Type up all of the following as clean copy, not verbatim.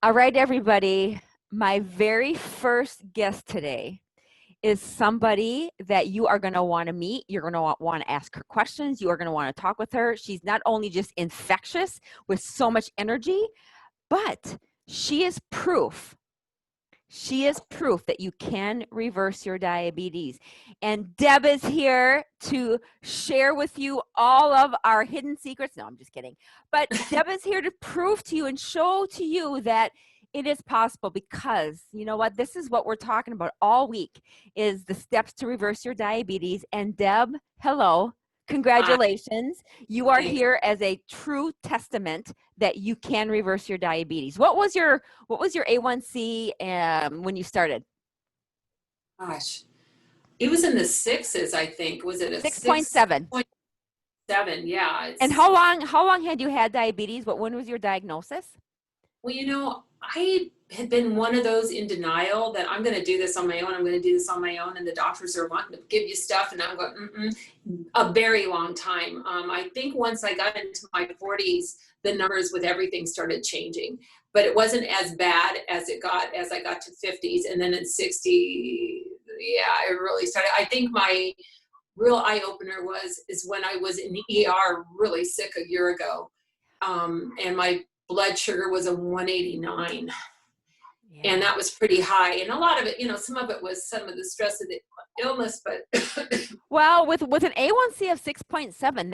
All right, everybody. My very first guest today is somebody that you are going to want to meet. You're going to want to ask her questions. You are going to want to talk with her. She's not only just infectious with so much energy, but she is proof. She is proof that you can reverse your diabetes. And Deb is here to share with you all of our hidden secrets. No, I'm just kidding. But Deb is here to prove to you and show to you that it is possible, because you know what? This is what we're talking about all week, is the steps to reverse your diabetes. And Deb, hello. Hi. Congratulations. You are Thanks. here as a true testament that you can reverse your diabetes. What was your A1C when you started? Gosh, it was in the sixes, I think. Was it a 6.7. 6.7? Yeah, And it's how long had you had diabetes? When was your diagnosis? well, I had been one of those in denial that I'm going to do this on my own. I'm going to do this on my own, and the doctors are wanting to give you stuff, and I'm going, a very long time. I think once I got into my 40s, the numbers with everything started changing, but it wasn't as bad as I got to 50s, and then in 60, yeah, it really started. I think my real eye opener is when I was in the ER really sick a year ago, and my blood sugar was a 189, and Yeah. that was pretty high. And a lot of it, some of it was some of the stress of the illness, but Well, with an A1C of 6.7,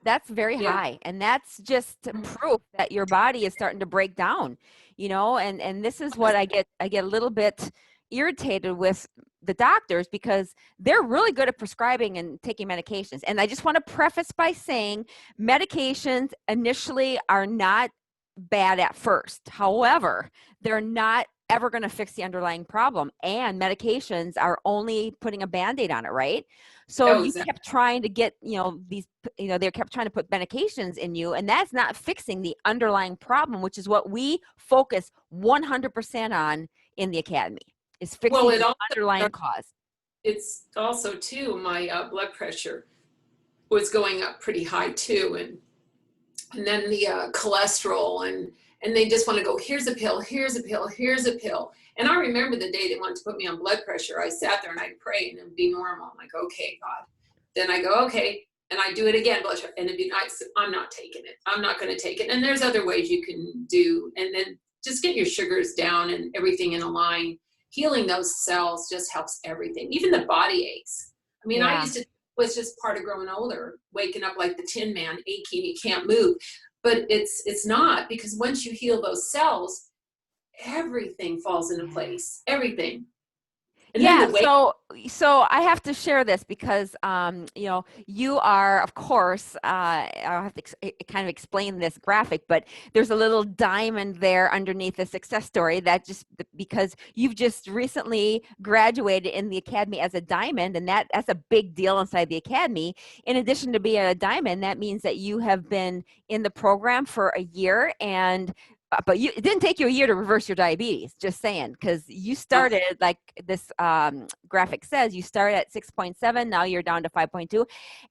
that's very yeah. high, and that's just proof that your body is starting to break down, and this is what I get a little bit irritated with the doctors, because they're really good at prescribing and taking medications. And I just want to preface by saying medications initially are not bad at first. However, they're not ever going to fix the underlying problem, and medications are only putting a band-aid on it, right? So Oh, you exactly. kept trying to get, they kept trying to put medications in you, and that's not fixing the underlying problem, which is what we focus 100% on in the academy, is Well, fixing the underlying cause. it's also too, my blood pressure was going up pretty high too, and then the cholesterol, and they just want to go, here's a pill, here's a pill, here's a pill. And I remember the day they wanted to put me on blood pressure, I sat there and I'd pray and it'd be normal. I'm like, okay, God. Then I go, okay, and I do it again, blood sugar, and it'd be nice. I'm not taking it. I'm not going to take it. And there's other ways you can do, and then just get your sugars down and everything in a line. Healing those cells just helps everything, even the body aches. I mean, I Yeah. used to was just part of growing older, waking up like the Tin Man, aching, you can't move. But it's not, because once you heal those cells, everything falls into Yeah. place. Everything. And then Yeah, the weight. so I have to share this because you are, of course, I'll have to kind of explain this graphic, but there's a little diamond there underneath the success story, that just because you've just recently graduated in the academy as a diamond, and that's a big deal inside the academy. In addition to being a diamond, that means that you have been in the program for a year, and but it didn't take you a year to reverse your diabetes, just saying, because you started, like this graphic says, you started at 6.7, now you're down to 5.2,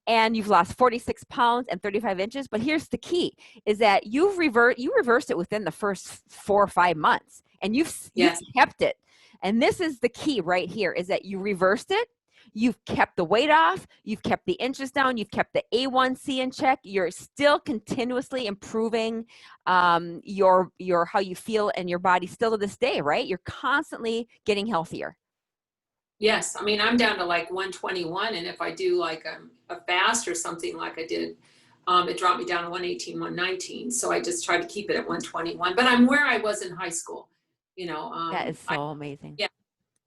and you've lost 46 pounds and 35 inches. But here's the key, is that you reversed it within the first 4 or 5 months, and you've Yes. kept it. And this is the key right here, is that you reversed it. You've kept the weight off, you've kept the inches down, you've kept the A1C in check, you're still continuously improving your how you feel and your body still to this day, right? You're constantly getting healthier. Yes. I mean, I'm down to like 121. And if I do like a fast or something like I did, it dropped me down to 118, 119. So I just tried to keep it at 121. But I'm where I was in high school. That is I, so amazing. yeah,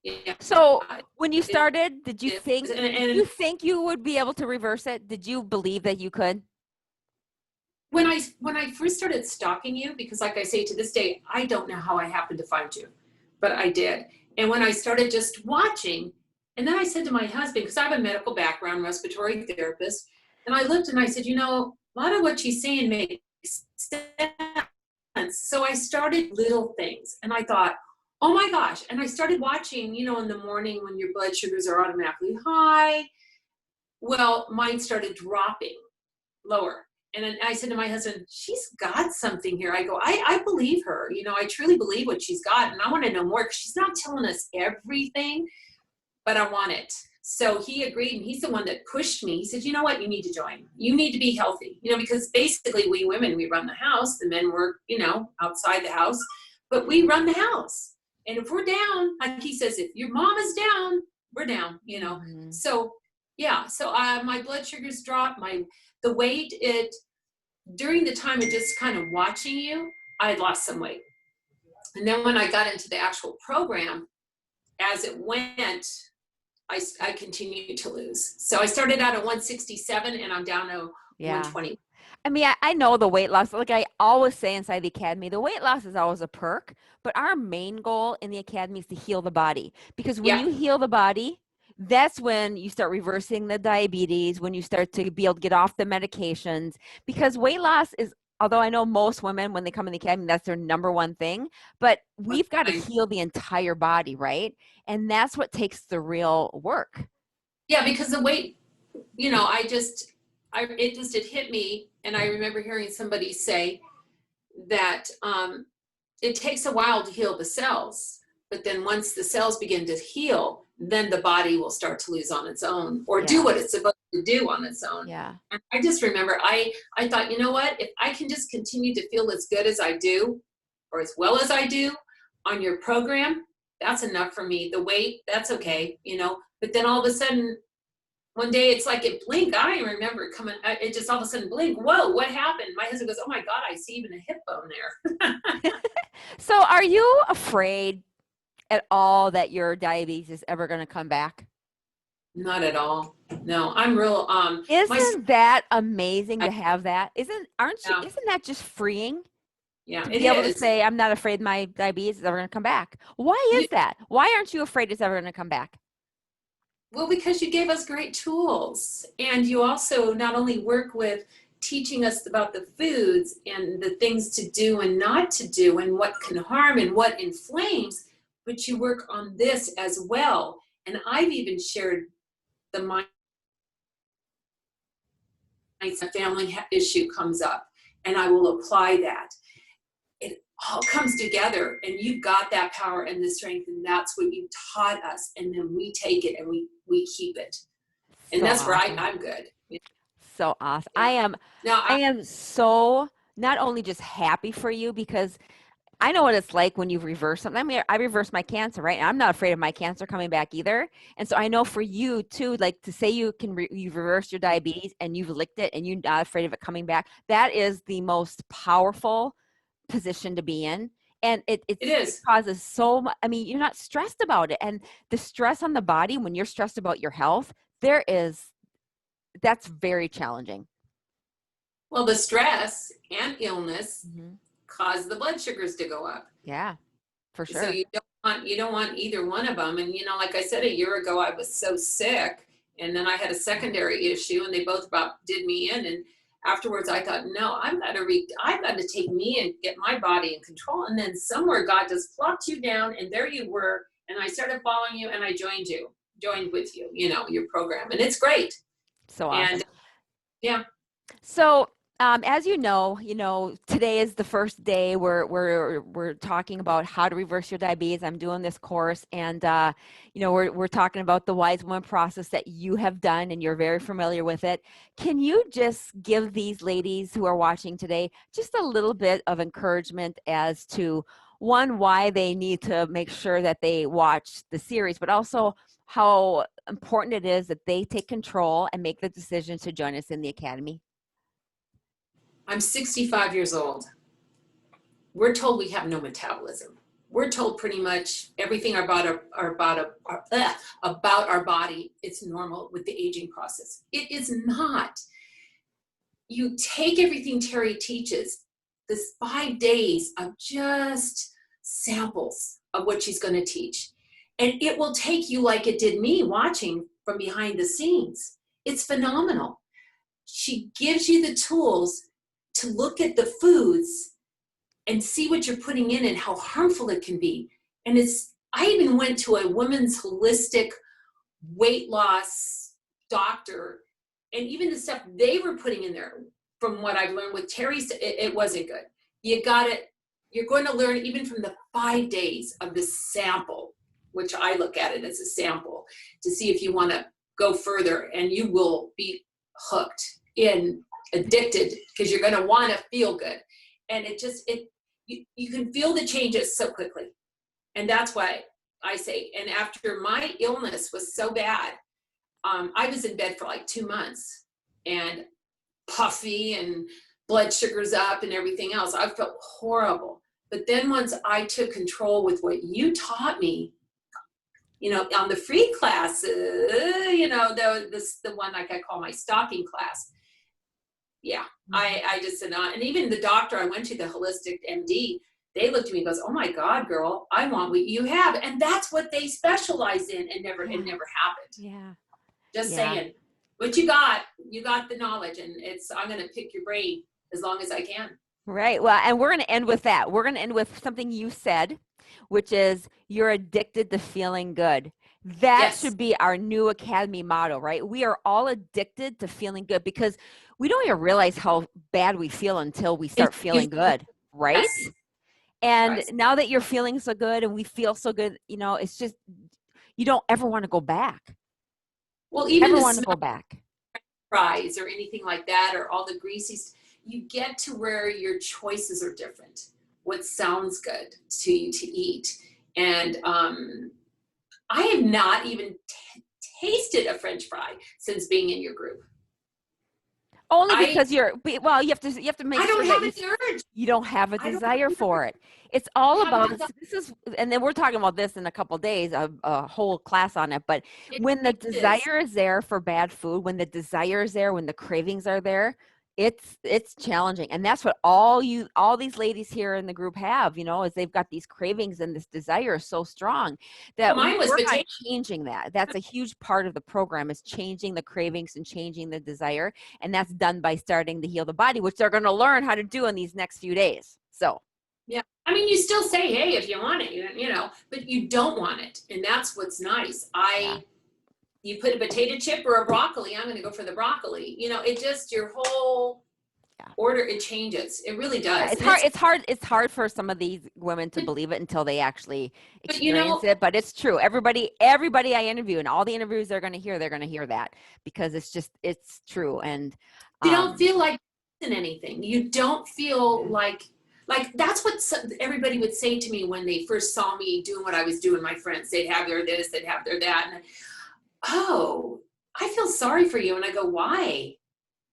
yeah. So I when you did, started, did you think did and you think you would be able to reverse it? Did you believe that you could? when I first started stalking you, because like I say to this day, I don't know how I happened to find you, but I did. And when I started just watching, and then I said to my husband, because I have a medical background, respiratory therapist, and I looked and I said, a lot of what she's saying makes sense. So I started little things, and I thought, oh my gosh. And I started watching, in the morning when your blood sugars are automatically high. Well, mine started dropping lower. And then I said to my husband, she's got something here. I go, I believe her. I truly believe what she's got. And I want to know more because she's not telling us everything, but I want it. So he agreed, and he's the one that pushed me. He said, you know what? You need to join. You need to be healthy, because basically we women, we run the house. The men work, outside the house, but we run the house. And if we're down, like he says, if your mom is down, we're down, Mm-hmm. So yeah, so my blood sugars dropped, the weight, during the time of just kind of watching you, I had lost some weight. And then when I got into the actual program, as it went, I continued to lose. So I started out at 167 and I'm down to Yeah. 120. I mean, I know the weight loss, like I always say inside the academy, the weight loss is always a perk, but our main goal in the academy is to heal the body. Because when Yeah. you heal the body, that's when you start reversing the diabetes, when you start to be able to get off the medications. Because weight loss is, although I know most women, when they come in the academy, that's their number one thing, but we've got to heal the entire body, right? And that's what takes the real work. Yeah, because the weight, it hit me. And I remember hearing somebody say that it takes a while to heal the cells, but then once the cells begin to heal, then the body will start to lose on its own or do what it's supposed to do on its own. Yeah. And I just remember I thought, you know what, if I can just continue to feel as good as I do or as well as I do on your program, that's enough for me. The weight, that's okay, but then all of a sudden one day it's like it blinked. I don't even remember it coming. It just all of a sudden blink. Whoa, what happened? My husband goes, oh my God, I see even a hip bone there. So are you afraid at all that your diabetes is ever going to come back? Not at all. No, I'm real. Isn't that amazing to have that? Isn't Yeah, that just freeing yeah, to it be able to is. say, I'm not afraid my diabetes is ever going to come back? Why You, is that? Why aren't you afraid it's ever going to come back? well, because you gave us great tools, and you also not only work with teaching us about the foods and the things to do and not to do, and what can harm and what inflames, but you work on this as well. And I've even shared the mind. A family issue comes up and I will apply that. It all comes together and you've got that power and the strength, and that's what you taught us, and then we take it and we keep it, and So that's where awesome. I'm good. So awesome. Yeah. Now I am so not only just happy for you because I know what it's like when you reverse something. I mean, I reversed my cancer, right? And I'm not afraid of my cancer coming back either. And so I know for you too, like to say you've reversed your diabetes and you've licked it and you're not afraid of it coming back. That is the most powerful position to be in. And it it is. causes so much. I mean, you're not stressed about it. And the stress on the body, when you're stressed about your health, that's very challenging. Well, the stress and illness Hmm. cause the blood sugars to go up. Yeah, for So sure. you don't want either one of them. And like I said, a year ago I was so sick, and then I had a secondary issue, and they both about did me in. And afterwards I thought, no, I've got to take me and get my body in control. And then somewhere God just plopped you down, and there you were. And I started following you, and I joined with you, your program, and it's great. So awesome. And yeah. So, as today is the first day we're talking about how to reverse your diabetes. I'm doing this course, and we're talking about the Wise Woman process that you have done, and you're very familiar with it. Can you just give these ladies who are watching today just a little bit of encouragement as to one, why they need to make sure that they watch the series, but also how important it is that they take control and make the decision to join us in the academy? I'm 65 years old. We're told we have no metabolism. We're told pretty much everything about our body, it's normal with the aging process. It is not. You take everything Terry teaches, this 5 days of just samples of what she's going to teach. And it will take you like it did me watching from behind the scenes. It's phenomenal. She gives you the tools to look at the foods and see what you're putting in and how harmful it can be. And I even went to a women's holistic weight loss doctor, and even the stuff they were putting in there, from what I've learned with Terry's, it wasn't good. You're going to learn even from the 5 days of the sample, which I look at it as a sample, to see if you want to go further, and you will be hooked in, addicted, because you're going to want to feel good. And you can feel the changes so quickly. And that's why I say, and after my illness was so bad, I was in bed for like 2 months and puffy and blood sugars up and everything else. I felt horrible. But then once I took control with what you taught me, on the free classes, the one like I call my stocking class. Yeah, I just said, and even the doctor I went to, the holistic MD, they looked at me and goes, "Oh my God, girl, I want what you have." And that's what they specialize in, and it never happened. Yeah. Just saying, what you got the knowledge, and I'm going to pick your brain as long as I can. Right. Well, and we're going to end with that. We're going to end with something you said, which is you're addicted to feeling good. That should be our new Academy motto, right? We are all addicted to feeling good because we don't even realize how bad we feel until we start feeling good, right? Yes. And Right. now that you're feeling so good and we feel so good, it's just, you don't ever want to go back. Well, even never the want to smell go back. fries or anything like that, or all the greasy, you get to where your choices are different. What sounds good to you to eat. And I have not even tasted a French fry since being in your group. Only because you have to make sure that you don't have a desire for it. It's all about and then we're talking about this in a couple of days, a whole class on it. But when the desire is there for bad food, when the desire is there, when the cravings are there, it's challenging. And that's what all these ladies here in the group have, is they've got these cravings, and this desire is so strong that we work on changing that. That's a huge part of the program, is changing the cravings and changing the desire. And that's done by starting to heal the body, which they're going to learn how to do in these next few days. So, yeah, I mean, you still say, hey, if you want it, but you don't want it. And that's what's nice. You put a potato chip or a broccoli, I'm going to go for the broccoli. It just, your whole order, it changes. It really does. Yeah, it's hard for some of these women to believe it until they actually experience it. But it's true. Everybody I interview, and all the interviews they're going to hear that, because it's true. And you don't feel like anything. You don't feel like that's what everybody would say to me when they first saw me doing what I was doing. My friends, they'd have their this, they'd have their that, and oh, I feel sorry for you. And I go, why?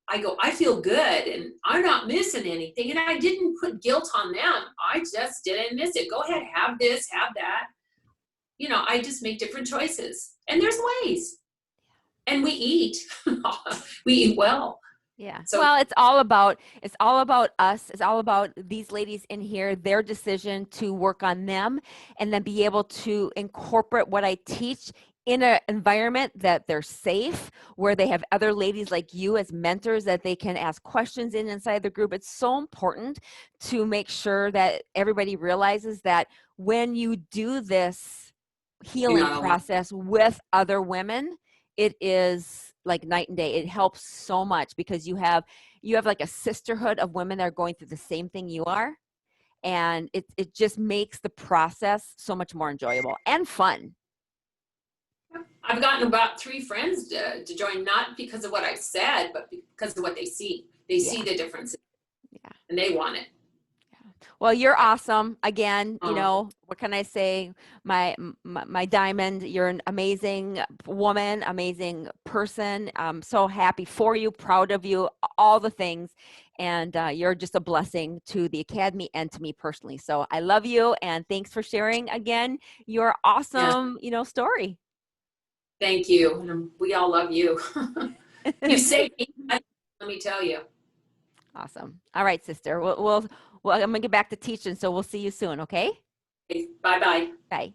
I go, I feel good and I'm not missing anything. And I didn't put guilt on them. I just didn't miss it. Go ahead, have this, have that. I just make different choices. And there's ways. And we eat. We eat well. Yeah. So, well, it's all about us. It's all about these ladies in here, their decision to work on them, and then be able to incorporate what I teach in an environment that they're safe, where they have other ladies like you as mentors that they can ask questions inside the group. It's so important to make sure that everybody realizes that when you do this healing process with other women, it is like night and day. It helps so much because you have like a sisterhood of women that are going through the same thing you are. And it just makes the process so much more enjoyable and fun. I've gotten about 3 friends to join, not because of what I've said, but because of what they see. They see the difference. Yeah. And they want it. Well, you're awesome. Again, what can I say? My diamond, you're an amazing woman, amazing person. I'm so happy for you, proud of you, all the things. And you're just a blessing to the Academy and to me personally. So I love you. And thanks for sharing again your awesome, story. Thank you. We all love you. You saved me. Let me tell you. Awesome. All right, sister. Well, I'm going to get back to teaching, so we'll see you soon, okay? Bye-bye. Bye.